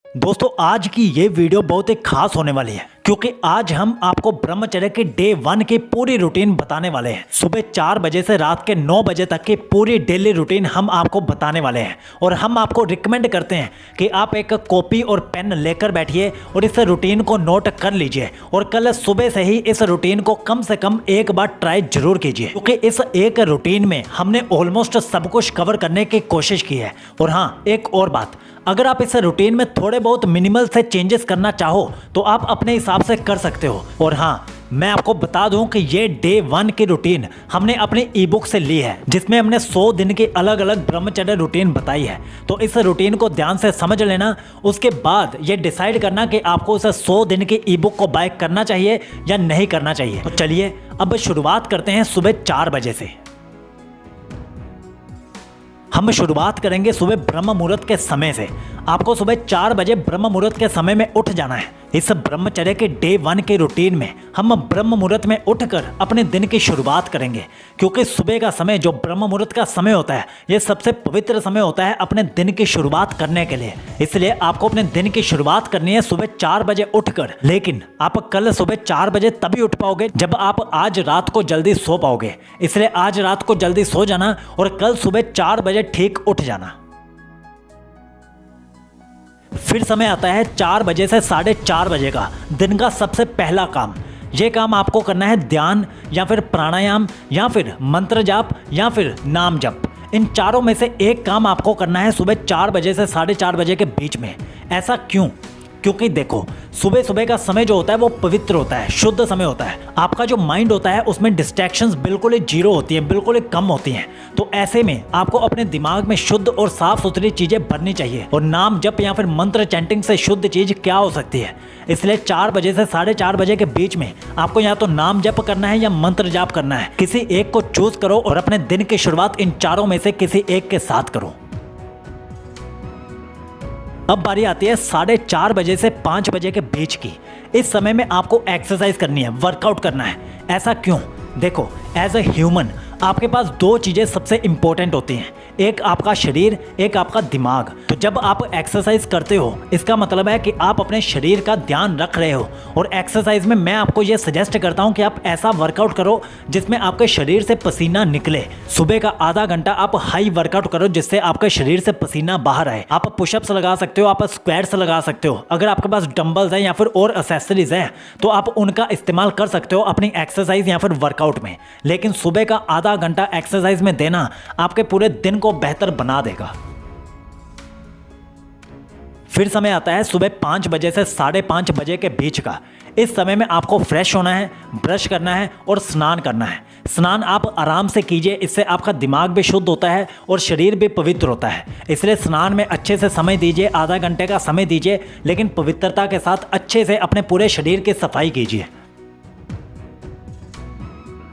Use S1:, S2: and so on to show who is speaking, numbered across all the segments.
S1: दोस्तों आज की ये वीडियो बहुत ही खास होने वाली है क्योंकि आज हम आपको ब्रह्मचर्य के डे 1 की पूरी रूटीन बताने वाले हैं। सुबह 4 बजे से रात के 9 बजे तक की पूरी डेली रूटीन हम आपको बताने वाले हैं और हम आपको रिकमेंड करते हैं कि आप एक कॉपी और पेन लेकर बैठिए और इस रूटीन को नोट कर लीजिए और कल सुबह से ही इस रूटीन को कम से कम एक बार ट्राई जरूर कीजिए क्योंकि इस एक रूटीन में हमने ऑलमोस्ट सब कुछ कवर करने की कोशिश की है। और हाँ, एक और बात, अगर आप इस रूटीन में थोड़े बहुत मिनिमल से चेंजेस करना चाहो तो आप अपने हिसाब से कर सकते हो। और हाँ, मैं आपको बता दूं कि ये डे 1 की रूटीन हमने अपनी ई बुक से ली है जिसमें हमने 100 दिन की अलग अलग ब्रह्मचर्य रूटीन बताई है। तो इस रूटीन को ध्यान से समझ लेना, उसके बाद ये डिसाइड करना कि आपको उस 100 दिन की ई बुक को बाय करना चाहिए या नहीं करना चाहिए। तो चलिए अब शुरुआत करते हैं सुबह 4 बजे से। हम शुरुआत करेंगे सुबह ब्रह्म मुहूर्त के समय से। आपको सुबह 4 बजे ब्रह्म मुहूर्त के समय में उठ जाना है। इस ब्रह्मचर्य के डे 1 के रूटीन में हम ब्रह्म मुहूर्त में उठकर अपने दिन की शुरुआत करेंगे क्योंकि सुबह का समय जो ब्रह्म मुहूर्त का समय होता है ये सबसे पवित्र समय होता है अपने दिन की शुरुआत करने के लिए। इसलिए आपको अपने दिन की शुरुआत करनी है सुबह 4 बजे उठकर। लेकिन आप कल सुबह 4 बजे तभी उठ पाओगे जब आप आज रात को जल्दी सो पाओगे। इसलिए आज रात को जल्दी सो जाना और कल सुबह 4 बजे ठीक उठ जाना। फिर समय आता है 4 बजे से 4:30 बजे का, दिन का सबसे पहला काम। ये काम आपको करना है ध्यान या फिर प्राणायाम या फिर मंत्र जाप या फिर नाम जप। इन चारों में से एक काम आपको करना है सुबह 4 बजे से 4:30 बजे के बीच में। ऐसा क्यों? क्योंकि देखो, सुबह सुबह का समय जो होता है वो पवित्र होता है, शुद्ध समय होता है। आपका जो माइंड होता है उसमें डिस्ट्रैक्शंस बिल्कुल ही जीरो होती हैं, बिल्कुल ही कम होती हैं। तो ऐसे में आपको अपने दिमाग में शुद्ध और साफ सुथरी चीजें भरनी चाहिए। और नाम जप या फिर मंत्र चैंटिंग से शुद्ध चीज क्या हो सकती है? इसलिए 4 बजे से 4:30 बजे के बीच में आपको या तो नाम जप करना है या मंत्र जाप करना है। किसी एक को चूज करो और अपने दिन की शुरुआत इन चारों में से किसी एक के साथ करो। अब बारी आती है 4:30 बजे से 5 बजे के बीच की। इस समय में आपको एक्सरसाइज करनी है, वर्कआउट करना है। ऐसा क्यों? देखो, एज ए ह्यूमन आपके पास 2 चीज़ें सबसे इंपॉर्टेंट होती हैं, एक आपका शरीर, एक आपका दिमाग। तो जब आप एक्सरसाइज करते हो इसका मतलब है कि आप अपने शरीर का ध्यान रख रहे हो। और एक्सरसाइज में मैं आपको ये सजेस्ट करता हूँ कि आप ऐसा वर्कआउट करो जिसमें आपके शरीर से पसीना निकले। सुबह का आधा घंटा आप हाई वर्कआउट करो जिससे आपके शरीर से पसीना बाहर आए। आप पुशअप्स लगा सकते हो, आप स्क्वाट्स लगा सकते हो। अगर आपके पास डंबल्स हैं या फिर और एक्सेसरीज हैं तो आप उनका इस्तेमाल कर सकते हो अपनी एक्सरसाइज या फिर वर्कआउट में। लेकिन सुबह का आधा घंटा एक्सरसाइज में देना आपके पूरे दिन को बेहतर बना देगा। फिर समय आता है सुबह 5 बजे से 5:30 बजे के बीच का। इस समय में आपको फ्रेश होना है, ब्रश करना है और स्नान करना है। स्नान आप आराम से कीजिए, इससे आपका दिमाग भी शुद्ध होता है और शरीर भी पवित्र होता है। इसलिए स्नान में अच्छे से समय दीजिए, आधा घंटे का समय दीजिए, लेकिन पवित्रता के साथ अच्छे से अपने पूरे शरीर की सफाई कीजिए।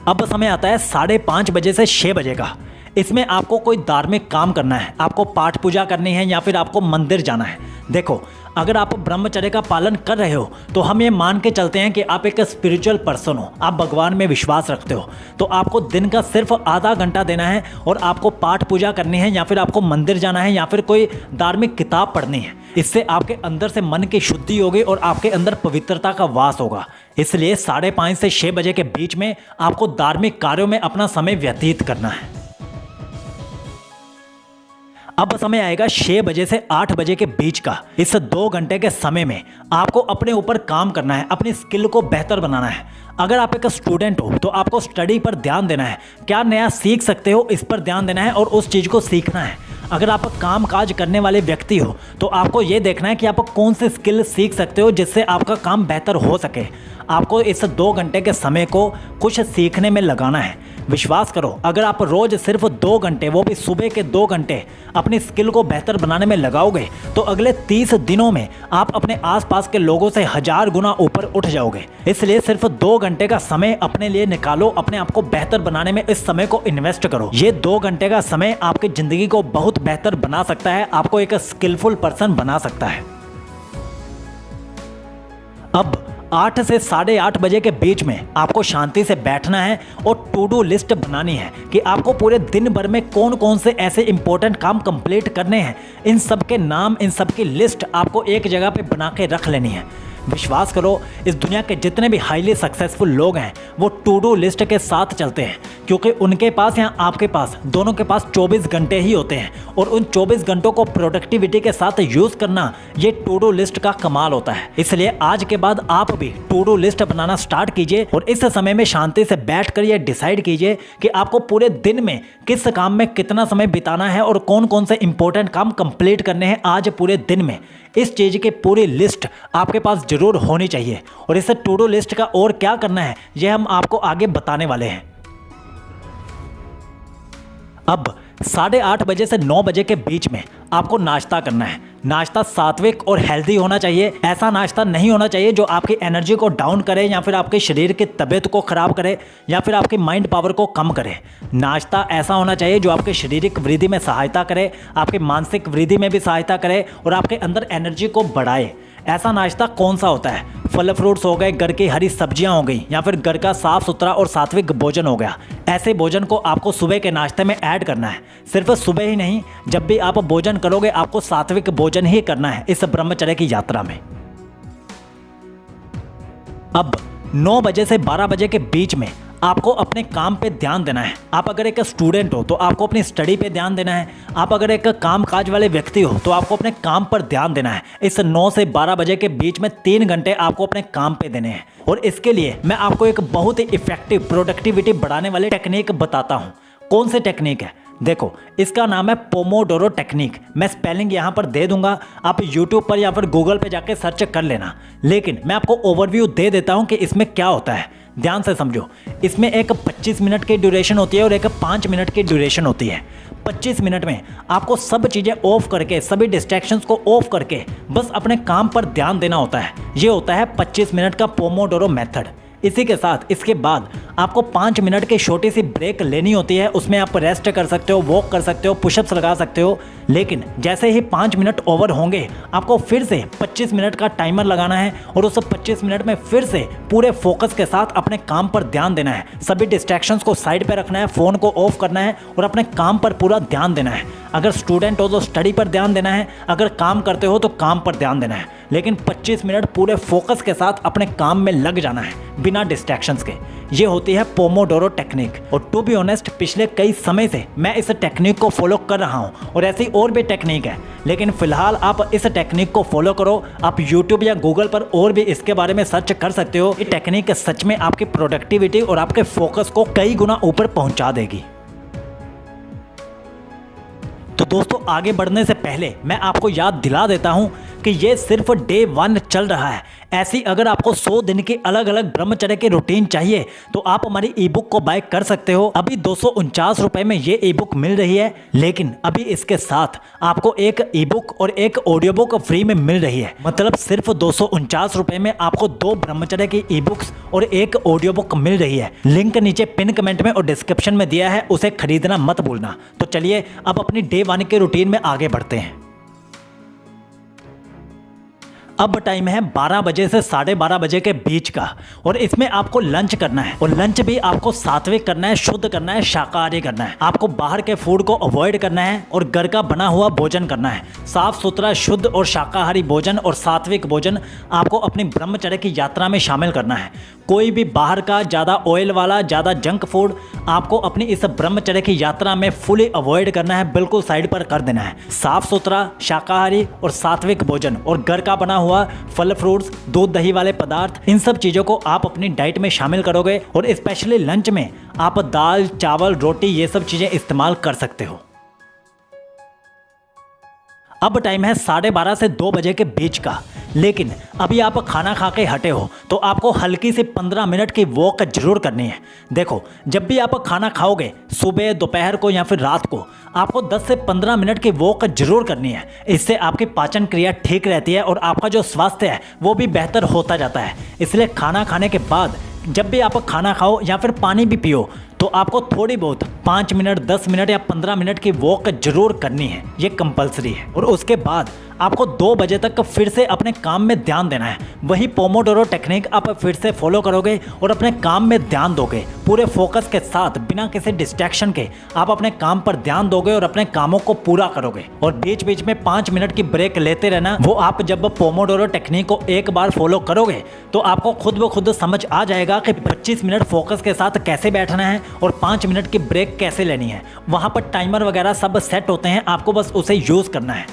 S1: अब समय आता है 5:30 बजे से 6 बजे का। इसमें आपको कोई धार्मिक काम करना है, आपको पाठ पूजा करनी है या फिर आपको मंदिर जाना है। देखो, अगर आप ब्रह्मचर्य का पालन कर रहे हो तो हम ये मान के चलते हैं कि आप एक स्पिरिचुअल पर्सन हो, आप भगवान में विश्वास रखते हो। तो आपको दिन का सिर्फ आधा घंटा देना है और आपको पाठ पूजा करनी है या फिर आपको मंदिर जाना है या फिर कोई धार्मिक किताब पढ़नी है। इससे आपके अंदर से मन की शुद्धि होगी और आपके अंदर पवित्रता का वास होगा। इसलिए 5:30 से 6 बजे के बीच में आपको धार्मिक कार्यों में अपना समय व्यतीत करना है। अब समय आएगा 6 बजे से 8 बजे के बीच का। इस 2 घंटे के समय में आपको अपने ऊपर काम करना है, अपनी स्किल को बेहतर बनाना है। अगर आप एक स्टूडेंट हो तो आपको स्टडी पर ध्यान देना है, क्या नया सीख सकते हो इस पर ध्यान देना है और उस चीज़ को सीखना है। अगर आप काम काज करने वाले व्यक्ति हो तो आपको ये देखना है कि आप कौन सी स्किल सीख सकते हो जिससे आपका काम बेहतर हो सके। आपको इस 2 घंटे के समय को कुछ सीखने में लगाना है। विश्वास करो, अगर आप रोज सिर्फ 2 घंटे, वो भी सुबह के 2 घंटे अपनी स्किल को बेहतर बनाने में लगाओगे तो अगले 30 दिनों में आप अपने आसपास के लोगों से 1000 गुना ऊपर उठ जाओगे। इसलिए सिर्फ 2 घंटे का समय अपने लिए निकालो, अपने आप को बेहतर बनाने में इस समय को इन्वेस्ट करो। ये 2 घंटे का समय आपकी जिंदगी को बहुत बेहतर बना सकता है, आपको एक स्किलफुल पर्सन बना सकता है। अब 8 से 8:30 बजे के बीच में आपको शांति से बैठना है और टू डू लिस्ट बनानी है कि आपको पूरे दिन भर में कौन कौन से ऐसे इंपॉर्टेंट काम कंप्लीट करने हैं। इन सब के नाम, इन सब की लिस्ट आपको एक जगह पे बना के रख लेनी है। विश्वास करो, इस दुनिया के जितने भी हाईली सक्सेसफुल लोग हैं वो टू डू लिस्ट के साथ चलते हैं, क्योंकि उनके पास या आपके पास, दोनों के पास 24 घंटे ही होते हैं और उन 24 घंटों को प्रोडक्टिविटी के साथ यूज़ करना, ये टू डू लिस्ट का कमाल होता है। इसलिए आज के बाद आप भी टू डू लिस्ट बनाना स्टार्ट कीजिए और इस समय में शांति से बैठ कर ये डिसाइड कीजिए कि आपको पूरे दिन में किस काम में कितना समय बिताना है और कौन कौन से इंपॉर्टेंट काम कंप्लीट करने हैं आज पूरे दिन में। इस चीज़ की पूरी लिस्ट आपके पास जरूर होनी चाहिए और इस टू डू लिस्ट का और क्या करना है यह हम आपको आगे बताने वाले हैं। अब 8:30 बजे से 9 बजे के बीच में आपको नाश्ता करना है। नाश्ता सात्विक और हेल्दी होना चाहिए। ऐसा नाश्ता नहीं होना चाहिए जो आपकी एनर्जी को डाउन करे या फिर आपके शरीर की तबीयत को खराब करे या फिर आपकी माइंड पावर को कम करे। नाश्ता ऐसा होना चाहिए जो आपके शारीरिक वृद्धि में सहायता करे, आपकी मानसिक वृद्धि में भी सहायता करे और आपके अंदर एनर्जी को बढ़ाए। ऐसा नाश्ता कौन सा होता है? फल फ्रूट्स हो गए, घर की हरी सब्जियां हो गई या फिर घर का साफ सुथरा और सात्विक भोजन हो गया। ऐसे भोजन को आपको सुबह के नाश्ते में ऐड करना है। सिर्फ सुबह ही नहीं, जब भी आप भोजन करोगे आपको सात्विक भोजन ही करना है इस ब्रह्मचर्य की यात्रा में। अब 9 बजे से 12 बजे के बीच में आपको अपने काम पे ध्यान देना है। आप अगर एक स्टूडेंट हो तो आपको अपनी स्टडी पे ध्यान देना है। आप अगर एक काम काज वाले व्यक्ति हो तो आपको अपने काम पर ध्यान देना है। इस 9 से 12 बजे के बीच में 3 घंटे आपको अपने काम पे देने हैं और इसके लिए मैं आपको एक बहुत ही इफेक्टिव प्रोडक्टिविटी बढ़ाने वाली टेक्निक बताता हूँ। कौन सी टेक्निक है? देखो, इसका नाम है पोमोडोरो टेक्निक। मैं स्पेलिंग यहाँ पर दे दूंगा, आप YouTube पर या फिर गूगल पे जाके सर्च कर लेना। लेकिन मैं आपको ओवरव्यू दे देता हूँ कि इसमें क्या होता है। ध्यान से समझो। इसमें एक 25 मिनट की ड्यूरेशन होती है और एक 5 मिनट की ड्यूरेशन होती है। 25 मिनट में आपको सब चीज़ें ऑफ करके, सभी डिस्ट्रैक्शंस को ऑफ करके बस अपने काम पर ध्यान देना होता है। ये होता है 25 मिनट का पोमोडोरो मेथड। इसी के साथ इसके बाद आपको 5 मिनट की छोटी सी ब्रेक लेनी होती है। उसमें आप रेस्ट कर सकते हो, वॉक कर सकते हो, पुशअप्स लगा सकते हो। लेकिन जैसे ही 5 मिनट ओवर होंगे आपको फिर से 25 मिनट का टाइमर लगाना है और उस 25 मिनट में फिर से पूरे फोकस के साथ अपने काम पर ध्यान देना है। सभी डिस्ट्रैक्शंस को साइड पे रखना है, फ़ोन को ऑफ करना है और अपने काम पर पूरा ध्यान देना है। अगर स्टूडेंट हो तो स्टडी पर ध्यान देना है, अगर काम करते हो तो काम पर ध्यान देना है। लेकिन 25 मिनट पूरे फोकस के साथ अपने काम में लग जाना है बिना डिस्ट्रैक्शंस के। ये होती है पोमोडोरो टेक्निक। और टू बी ऑनेस्ट, पिछले कई समय से मैं इस टेक्निक को फॉलो कर रहा हूँ और ऐसी और भी टेक्निक है। लेकिन फिलहाल आप इस टेक्निक को फॉलो करो। आप यूट्यूब या गूगल पर और भी इसके बारे में सर्च कर सकते हो। ये टेक्निक सच में आपकी प्रोडक्टिविटी और आपके फोकस को कई गुना ऊपर पहुँचा देगी। तो दोस्तों, आगे बढ़ने से पहले मैं आपको याद दिला देता हूं कि ये सिर्फ डे 1 चल रहा है। ऐसी अगर आपको 100 दिन की अलग अलग ब्रह्मचर्य की रूटीन चाहिए तो आप हमारी ई बुक को बाय कर सकते हो। अभी 249 रुपए में ये ई बुक मिल रही है। लेकिन अभी इसके साथ आपको एक ई बुक और एक ऑडियो बुक फ्री में मिल रही है। मतलब सिर्फ 249 रुपए में आपको 2 ब्रह्मचर्य की ई बुक्स और एक ऑडियो बुक मिल रही है। लिंक नीचे पिन कमेंट में और डिस्क्रिप्शन में दिया है, उसे खरीदना मत भूलना। तो चलिए अब अपनी डे 1 के रूटीन में आगे बढ़ते हैं। अब टाइम है 12 बजे से 12:30 बजे के बीच का और इसमें आपको लंच करना है और लंच भी आपको सात्विक करना है, शुद्ध करना है, शाकाहारी करना है। आपको बाहर के फूड को अवॉइड करना है और घर का बना हुआ भोजन करना है। साफ सुथरा, शुद्ध और शाकाहारी भोजन और सात्विक भोजन आपको अपनी ब्रह्मचर्य की यात्रा में शामिल करना है। कोई भी बाहर का ज़्यादा ऑयल वाला, ज़्यादा जंक फूड आपको अपनी इस ब्रह्मचर्य की यात्रा में फुली अवॉइड करना है, बिल्कुल साइड पर कर देना है। साफ सुथरा, शाकाहारी और सात्विक भोजन और घर का बना हुआ फल फ्रूट्स, दूध दही वाले पदार्थ, इन सब चीज़ों को आप अपनी डाइट में शामिल करोगे और स्पेशली लंच में आप दाल, चावल, रोटी ये सब चीज़ें इस्तेमाल कर सकते हो। अब टाइम है 12:30 से 2 बजे के बीच का। लेकिन अभी आप खाना खा के हटे हो तो आपको हल्की से 15 मिनट की वॉक जरूर करनी है। देखो, जब भी आप खाना खाओगे, सुबह, दोपहर को या फिर रात को, आपको 10 से 15 मिनट की वॉक जरूर करनी है। इससे आपकी पाचन क्रिया ठीक रहती है और आपका जो स्वास्थ्य है वो भी बेहतर होता जाता है। इसलिए खाना खाने के बाद जब भी आप खाना खाओ या फिर पानी भी पियो तो आपको थोड़ी बहुत 5 मिनट, 10 मिनट या 15 मिनट की वॉक जरूर करनी है। ये कंपलसरी है। और उसके बाद आपको 2 बजे तक फिर से अपने काम में ध्यान देना है। वही पोमोडोरो टेक्निक आप फिर से फॉलो करोगे और अपने काम में ध्यान दोगे, पूरे फोकस के साथ बिना किसी डिस्ट्रैक्शन के आप अपने काम पर ध्यान दोगे और अपने कामों को पूरा करोगे। और बीच बीच में 5 मिनट की ब्रेक लेते रहना। वो आप जब पोमोडोरो टेक्निक को एक बार फॉलो करोगे तो आपको खुद ब खुद समझ आ जाएगा कि 25 मिनट फोकस के साथ कैसे बैठना है और 5 मिनट की ब्रेक कैसे लेनी है। वहां पर टाइमर वगैरह सब सेट होते हैं, आपको बस उसे यूज करना है।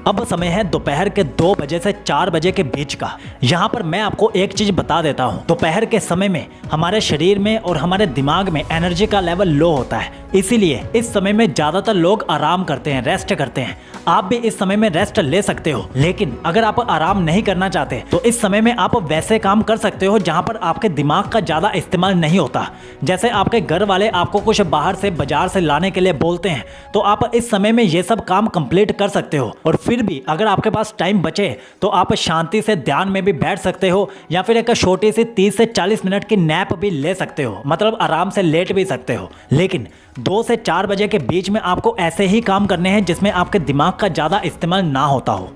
S1: अब समय है दोपहर के 2 बजे से 4 बजे के बीच का। यहाँ पर मैं आपको एक चीज बता देता हूँ, दोपहर के समय में हमारे शरीर में और हमारे दिमाग में एनर्जी का लेवल लो होता है, इसीलिए इस समय में ज्यादातर लोग आराम करते हैं, रेस्ट करते हैं। आप भी इस समय में रेस्ट ले सकते हो, लेकिन अगर आप आराम नहीं करना चाहते तो इस समय में आप वैसे काम कर सकते हो जहाँ पर आपके दिमाग का ज्यादा इस्तेमाल नहीं होता। जैसे आपके घर वाले आपको कुछ बाहर से बाजार से लाने के लिए बोलते हैं, तो आप इस समय में ये सब काम कंप्लीट कर सकते हो। और फिर भी अगर आपके पास टाइम बचे तो आप शांति से ध्यान में भी बैठ सकते हो, या फिर एक छोटी सी 30 से 40 मिनट की नैप भी ले सकते हो, मतलब आराम से लेट भी सकते हो। लेकिन 2 से 4 बजे के बीच में आपको ऐसे ही काम करने हैं जिसमें आपके दिमाग का ज्यादा इस्तेमाल ना होता हो।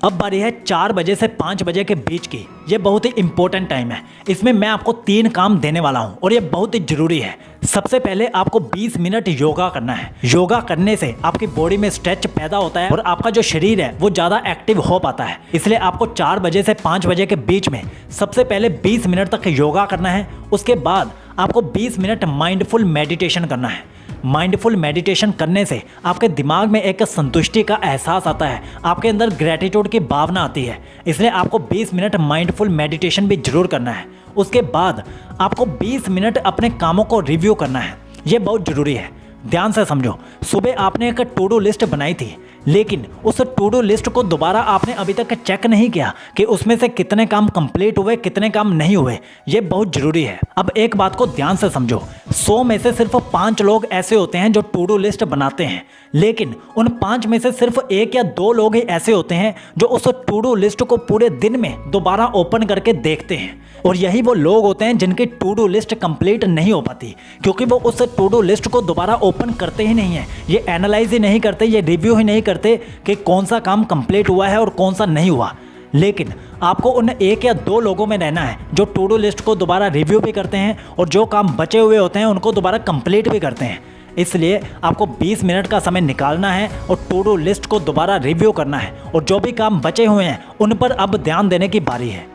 S1: अब बारी है 4 बजे से 5 बजे के बीच की। ये बहुत ही इंपॉर्टेंट टाइम है। इसमें मैं आपको 3 काम देने वाला हूं और ये बहुत ही जरूरी है। सबसे पहले आपको 20 मिनट योगा करना है। योगा करने से आपकी बॉडी में स्ट्रेच पैदा होता है और आपका जो शरीर है वो ज़्यादा एक्टिव हो पाता है। इसलिए आपको 4 बजे से 5 बजे के बीच में सबसे पहले 20 मिनट तक योगा करना है। उसके बाद आपको 20 मिनट माइंडफुल मेडिटेशन करना है। माइंडफुल मेडिटेशन करने से आपके दिमाग में एक संतुष्टि का एहसास आता है, आपके अंदर ग्रेटिट्यूड की भावना आती है। इसलिए आपको 20 मिनट माइंडफुल मेडिटेशन भी जरूर करना है। उसके बाद आपको 20 मिनट अपने कामों को रिव्यू करना है। ये बहुत ज़रूरी है, ध्यान से समझो। सुबह आपने एक टू डू लिस्ट बनाई थी, लेकिन उस टू डू लिस्ट को दोबारा आपने अभी तक चेक नहीं किया कि उसमें से कितने काम कंप्लीट हुए, कितने काम नहीं हुए। ये बहुत जरूरी है। अब एक बात को ध्यान से समझो, 100 में से सिर्फ 5 लोग ऐसे होते हैं जो टू डू लिस्ट बनाते हैं, लेकिन उन 5 में से सिर्फ 1 या 2 लोग ही ऐसे होते हैं जो उस टू डू लिस्ट को पूरे दिन में दोबारा ओपन करके देखते हैं। और यही वो लोग होते हैं जिनकी टू डू लिस्ट कंप्लीट नहीं हो पाती, क्योंकि वो उस टू डू लिस्ट को दोबारा ओपन करते ही नहीं है, ये एनालाइज ही नहीं करते, ये रिव्यू ही नहीं करते कि कौन सा काम कंप्लीट हुआ है और कौन सा नहीं हुआ। लेकिन आपको उन 1 या 2 लोगों में रहना है जो टू डू लिस्ट को दोबारा रिव्यू भी करते हैं और जो काम बचे हुए होते हैं उनको दोबारा कंप्लीट भी करते हैं। इसलिए आपको 20 मिनट का समय निकालना है और टू डू लिस्ट को दोबारा रिव्यू करना है, और जो भी काम बचे हुए हैं उन पर अब ध्यान देने की बारी है।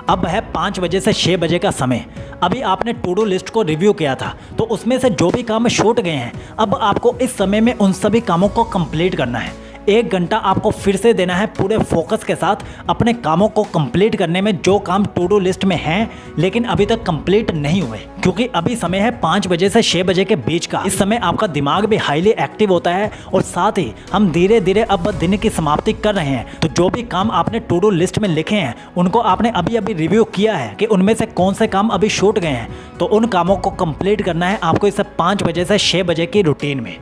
S1: अब है 5 बजे से 6 बजे का समय। अभी आपने टू डू लिस्ट को रिव्यू किया था, तो उसमें से जो भी काम छूट गए हैं, अब आपको इस समय में उन सभी कामों को कंप्लीट करना है। 1 घंटा आपको फिर से देना है पूरे फोकस के साथ अपने कामों को कंप्लीट करने में, जो काम टू डू लिस्ट में हैं लेकिन अभी तक कंप्लीट नहीं हुए। क्योंकि अभी समय है 5 बजे से 6 बजे के बीच का। इस समय आपका दिमाग भी हाईली एक्टिव होता है और साथ ही हम धीरे धीरे अब दिन की समाप्ति कर रहे हैं। तो जो भी काम आपने टू डू लिस्ट में लिखे हैं उनको आपने अभी अभी रिव्यू किया है कि उनमें से कौन से काम अभी छूट गए हैं, तो उन कामों को कंप्लीट करना है आपको इस 5 बजे से 6 बजे की रूटीन में।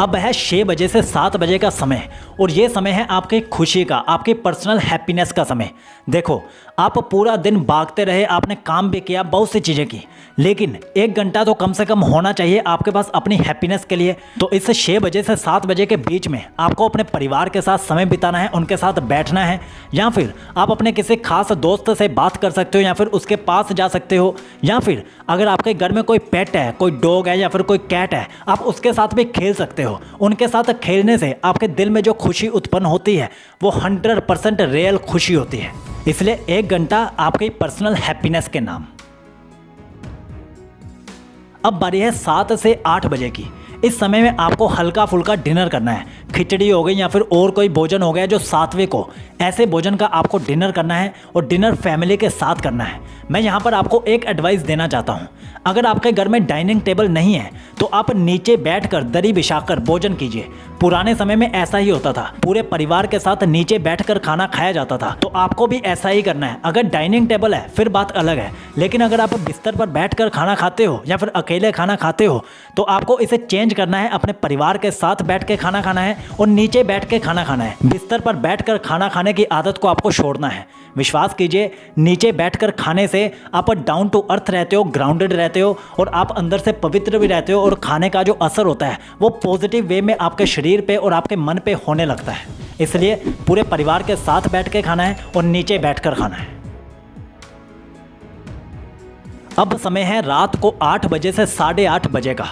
S1: अब है 6 बजे से 7 बजे का समय, और ये समय है आपकी खुशी का, आपकी पर्सनल हैप्पीनेस का समय। देखो, आप पूरा दिन भागते रहे, आपने काम भी किया, बहुत सी चीज़ें की, लेकिन 1 घंटा तो कम से कम होना चाहिए आपके पास अपनी हैप्पीनेस के लिए। तो इस 6 बजे से 7 बजे के बीच में आपको अपने परिवार के साथ समय बिताना है, उनके साथ बैठना है, या फिर आप अपने किसी खास दोस्त से बात कर सकते हो, या फिर उसके पास जा सकते हो, या फिर अगर आपके घर में कोई पेट है, कोई डॉग है या फिर कोई कैट है, आप उसके साथ भी खेल सकते हो। उनके साथ खेलने से आपके दिल में जो खुशी उत्पन्न होती है वो 100% रियल खुशी होती है। इसलिए 1 घंटा आपकी पर्सनल हैप्पीनेस के नाम। अब बारी है 7 से 8 बजे की। इस समय में आपको हल्का फुल्का डिनर करना है। खिचड़ी हो गई या फिर और कोई भोजन हो गया जो सात्विक हो, ऐसे भोजन का आपको डिनर करना है, और डिनर फैमिली के साथ करना है। मैं यहाँ पर आपको एक एडवाइस देना चाहता हूँ। अगर आपके घर में डाइनिंग टेबल नहीं है तो आप नीचे बैठकर दरी बिछाकर भोजन कीजिए। पुराने समय में ऐसा ही होता था, पूरे परिवार के साथ नीचे बैठकर खाना खाया जाता था। तो आपको भी ऐसा ही करना है। अगर डाइनिंग टेबल है फिर बात अलग है, लेकिन अगर आप बिस्तर पर बैठकर खाना खाते हो या फिर अकेले खाना खाते हो तो आपको इसे चेंज करना है। अपने परिवार के साथ बैठ के खाना खाना है और नीचे बैठ के खाना खाना है। बिस्तर पर बैठकर खाना खाने की आदत को आपको छोड़ना है। विश्वास कीजिए, नीचे बैठकर खाने से आप डाउन टू अर्थ रहते हो, ग्राउंडेड रहते हो और आप अंदर से पवित्र भी रहते हो और खाने का जो असर होता है वो पॉजिटिव वे में आपके शरीर पे और आपके मन पे होने लगता है। इसलिए पूरे परिवार के साथ बैठ के खाना है और नीचे बैठकर खाना है। अब समय है रात को 8 बजे से 8:30 बजे का।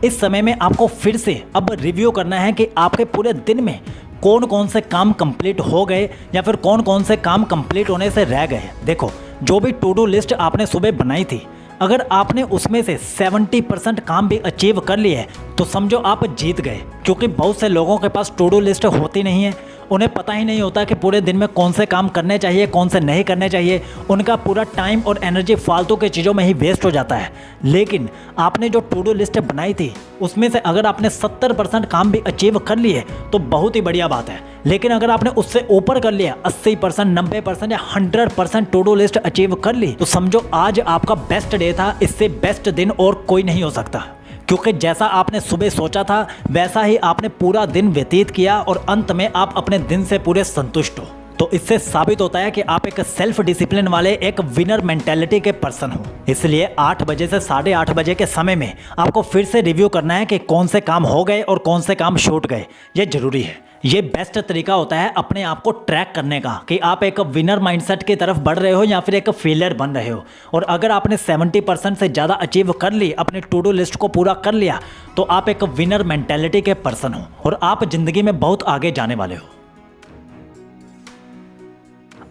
S1: इस समय में आपको फिर से अब रिव्यू करना है कि आपके पूरे दिन में कौन कौन से काम कंप्लीट हो गए या फिर कौन कौन से काम कंप्लीट होने से रह गए। देखो, जो भी टू डू लिस्ट आपने सुबह बनाई थी, अगर आपने उसमें से 70% काम भी अचीव कर लिए तो समझो आप जीत गए। क्योंकि बहुत से लोगों के पास टू डू लिस्ट होती नहीं है, उन्हें पता ही नहीं होता कि पूरे दिन में कौन से काम करने चाहिए, कौन से नहीं करने चाहिए। उनका पूरा टाइम और एनर्जी फालतू के चीज़ों में ही वेस्ट हो जाता है। लेकिन आपने जो टू डू लिस्ट बनाई थी उसमें से अगर आपने 70% काम भी अचीव कर लिए तो बहुत ही बढ़िया बात है। लेकिन अगर आपने उससे ऊपर कर लिया, 80%, 90% या 100% टू डू लिस्ट अचीव कर ली, तो समझो आज आपका बेस्ट डे था। इससे बेस्ट दिन और कोई नहीं हो सकता। क्योंकि जैसा आपने सुबह सोचा था वैसा ही आपने पूरा दिन व्यतीत किया और अंत में आप अपने दिन से पूरे संतुष्ट हो। तो इससे साबित होता है कि आप एक सेल्फ डिसिप्लिन वाले, एक विनर मेंटेलिटी के पर्सन हो। इसलिए 8 बजे से 8:30 बजे के समय में आपको फिर से रिव्यू करना है कि कौन से काम हो गए और कौन से काम छूट गए। ये जरूरी है। ये बेस्ट तरीका होता है अपने आप को ट्रैक करने का कि आप एक विनर माइंडसेट की तरफ बढ़ रहे हो या फिर एक फेलियर बन रहे हो। और अगर आपने 70% से ज़्यादा अचीव कर ली, अपने टू डू लिस्ट को पूरा कर लिया, तो आप एक विनर मेंटेलिटी के पर्सन हो और आप जिंदगी में बहुत आगे जाने वाले हो।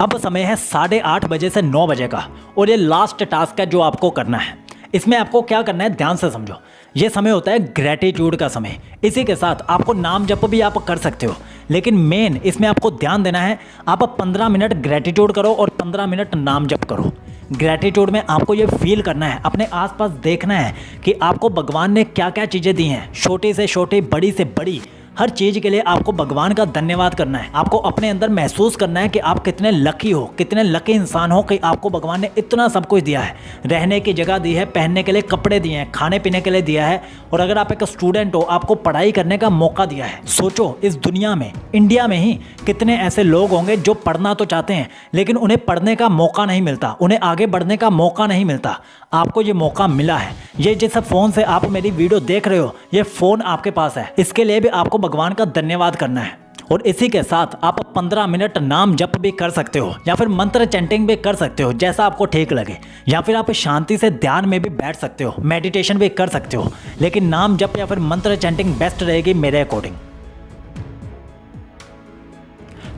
S1: अब समय है 8:30 बजे से 9 बजे का और ये लास्ट टास्क है जो आपको करना है। इसमें आपको क्या करना है, ध्यान से समझो। ये समय होता है ग्रेटिट्यूड का समय। इसी के साथ आपको नाम जप भी आप कर सकते हो, लेकिन मेन इसमें आपको ध्यान देना है, आप 15 मिनट ग्रेटिट्यूड करो और 15 मिनट नाम जप करो। ग्रेटिट्यूड में आपको ये फील करना है, अपने आसपास देखना है कि आपको भगवान ने क्या क्या चीज़ें दी हैं, छोटी से छोटी, बड़ी से बड़ी, हर चीज़ के लिए आपको भगवान का धन्यवाद करना है। आपको अपने अंदर महसूस करना है कि आप कितने लकी हो, कितने लकी इंसान हो कि आपको भगवान ने इतना सब कुछ दिया है। रहने की जगह दी है, पहनने के लिए कपड़े दिए हैं, खाने पीने के लिए दिया है। और अगर आप एक स्टूडेंट हो, आपको पढ़ाई करने का मौका दिया है। सोचो, इस दुनिया में, इंडिया में ही कितने ऐसे लोग होंगे जो पढ़ना तो चाहते हैं लेकिन उन्हें पढ़ने का मौका नहीं मिलता, उन्हें आगे बढ़ने का मौका नहीं मिलता। आपको ये मौका मिला है। ये जिस फ़ोन से आप मेरी वीडियो देख रहे हो, ये फ़ोन आपके पास है। इसके लिए भी आपको भगवान का धन्यवाद करना है। और इसी के साथ आप 15 मिनट नाम जप भी कर सकते हो या फिर मंत्र चैंटिंग भी कर सकते हो, जैसा आपको ठीक लगे। या फिर आप शांति से ध्यान में भी बैठ सकते हो, मेडिटेशन भी कर सकते हो। लेकिन नाम जप या फिर मंत्र चैंटिंग बेस्ट रहेगी मेरे अकॉर्डिंग।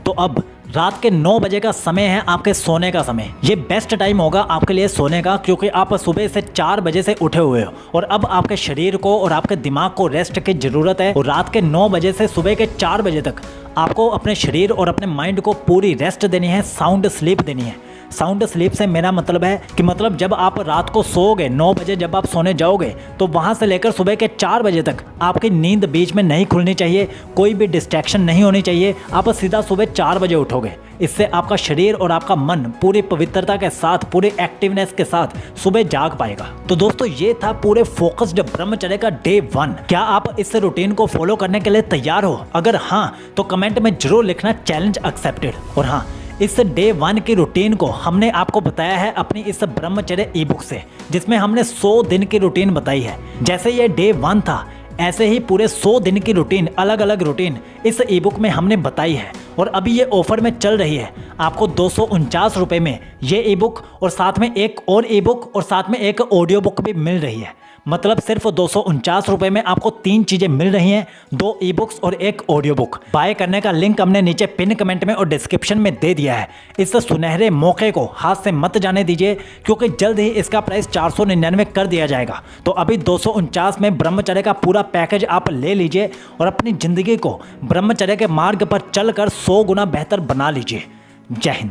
S1: तो अब रात के 9 बजे का समय है आपके सोने का समय। ये बेस्ट टाइम होगा आपके लिए सोने का, क्योंकि आप सुबह से 4 बजे से उठे हुए हो और अब आपके शरीर को और आपके दिमाग को रेस्ट की जरूरत है। और रात के 9 बजे से सुबह के 4 बजे तक आपको अपने शरीर और अपने माइंड को पूरी रेस्ट देनी है, साउंड स्लीप देनी है। साउंड स्लीप से मेरा मतलब है कि जब आप रात को सोओगे, 9 बजे जब आप सोने जाओगे, तो वहाँ से लेकर सुबह के 4 बजे तक आपकी नींद बीच में नहीं खुलनी चाहिए, कोई भी डिस्ट्रैक्शन नहीं होनी चाहिए। आप सीधा सुबह 4 बजे उठोगे। इससे आपका शरीर और आपका मन पूरी पवित्रता के साथ, पूरे एक्टिवनेस के साथ सुबह जाग पाएगा। तो दोस्तों, ये था पूरे फोकस्ड ब्रह्मचर्य का डे 1। क्या आप इस रूटीन को फॉलो करने के लिए तैयार हो? अगर हाँ, तो कमेंट में जरूर लिखना चैलेंज एक्सेप्टेड। और हाँ, इस डे 1 की रूटीन को हमने आपको बताया है अपनी इस ब्रह्मचर्य ई बुक से, जिसमें हमने 100 दिन की रूटीन बताई है। जैसे ये डे 1 था, ऐसे ही पूरे 100 दिन की रूटीन, अलग अलग रूटीन इस ई बुक में हमने बताई है। और अभी ये ऑफर में चल रही है। आपको 249 रुपये में ये ई बुक और साथ में एक और ई बुक और साथ में एक ऑडियो बुक भी मिल रही है। मतलब सिर्फ 249 रुपये में आपको 3 चीज़ें मिल रही हैं, 2 ई बुक्स और एक ऑडियो बुक। बाय करने का लिंक हमने नीचे पिन कमेंट में और डिस्क्रिप्शन में दे दिया है। इस सुनहरे मौके को हाथ से मत जाने दीजिए, क्योंकि जल्द ही इसका प्राइस 499 कर दिया जाएगा। तो अभी 249 में ब्रह्मचर्य का पूरा पैकेज आप ले लीजिए और अपनी ज़िंदगी को ब्रह्मचर्य के मार्ग पर चलकर 100 गुना बेहतर बना लीजिए। जय हिंद।